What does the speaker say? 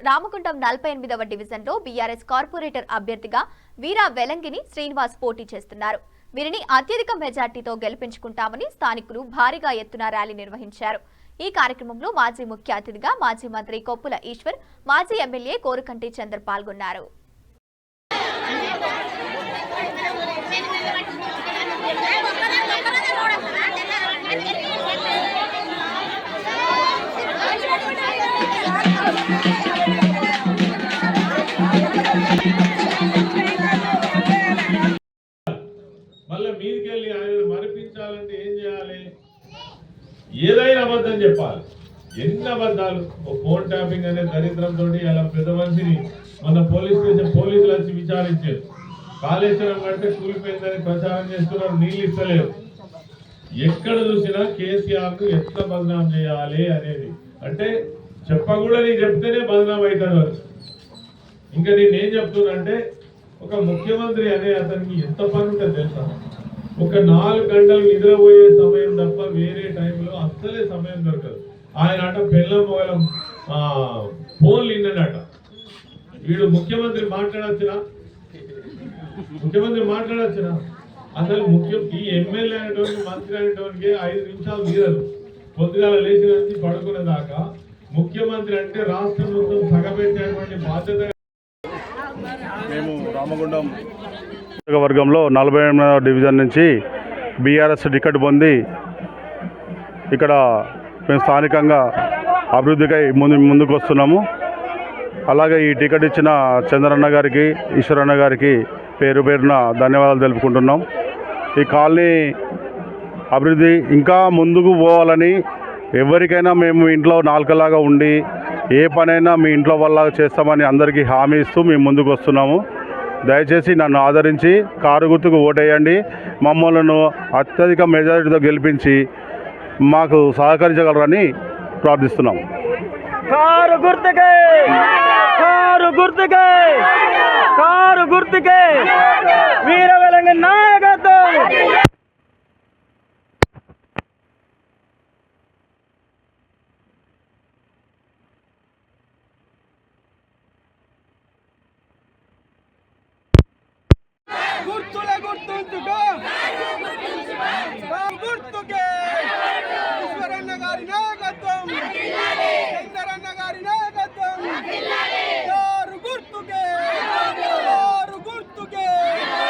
రామగుండం 48వ డివిజన్లో BRS corporator అభ్యర్థిగా వీరా వెలంగిని శ్రీనివాస్ పోటీ చేస్తున్నారు. వీరిని అత్యధిక మెజార్టీతో గెలిపించుకుంటామని స్థానికులు భారీగా ఎత్తున ర్యాలీ నిర్వహించారు. ఈ కార్యక్రమంలో మాజీ ముఖ్య అతిథిగా మాజీ మంత్రి కొప్పుల ఈశ్వర్, మాజీ ఎమ్మెల్యే కోరుకంటి చంద్ర పాల్గొన్నారు. మళ్ళీ మీదికెళ్ళి ఆయన మరిపించాలంటే ఏం చేయాలి? ఏదైనా అబద్ధం చెప్పాలి. ఎన్ని అబద్ధాలు! ఫోన్ ట్యాపింగ్ అనే దరిద్రంతో అలా పెద్ద మనిషిని మన పోలీస్ స్టేషన్ పోలీసులు వచ్చి విచారించారు. కాళేశ్వరం కంటే కూలిపోయిందని ప్రచారం చేస్తున్నారు, నీళ్ళు ఇస్తలేరు. ఎక్కడ చూసినా కేసీఆర్ ను ఎట్లా బదనాం చేయాలి అనేది, అంటే చెప్పకూడని చెప్తేనే బదనాం అవుతారు. ఇంకా నేనేం చెప్తున్నానంటే, ఒక ముఖ్యమంత్రి అనే అతనికి ఎంత పని ఉంటుంది తెలుసా? ఒక 4 గంటలు నిద్రపోయే సమయం తప్ప వేరే టైంలో అస్సలే సమయం దొరకదు. ఆయన అట బెల్లం మొగలం ఫోన్లు విన్నాడట. వీడు ముఖ్యమంత్రి మాట్లాడచ్చునా? అసలు ఈ ఎమ్మెల్యే అనేటువంటి మంత్రి అనేటువంటి 5 నిమిషాలు తీరదు. పొద్దుగాల లేచి నుంచి పడుకునే దాకా ముఖ్యమంత్రి అంటే రాష్ట్రం మొత్తం సగబెట్టేటువంటి బాధ్యత. మేము రామగుండం వర్గంలో 48వ డివిజన్ నుంచి బీఆర్ఎస్ టికెట్ పొంది ఇక్కడ మేము స్థానికంగా అభివృద్ధికై ముందుకు వస్తున్నాము. అలాగే ఈ టికెట్ ఇచ్చిన చంద్రన్న గారికి, ఈశ్వరన్న గారికి పేరు పేరున ధన్యవాదాలు తెలుపుకుంటున్నాం. ఈ కాలనీ అభివృద్ధి ఇంకా ముందుకు పోవాలని, ఎవరికైనా మేము ఇంట్లో నాలుకలాగా ఉండి ఏ పనైనా మీ ఇంట్లో వల్ల చేస్తామని అందరికీ హామీ ఇస్తూ మేము ముందుకు వస్తున్నాము. దయచేసి నన్ను ఆదరించి కారు గుర్తుకు ఓటేయండి. మమ్మల్ని అత్యధిక మెజారిటీతో గెలిపించి మాకు సహకరించగలరని ప్రార్థిస్తున్నాము. కారు గుర్తుకే, కారు గుర్తుకే, కారు గుర్తుకే వీర వెలంగిని నాయకత్వం. గుర్తులే గుర్తుంచుకో.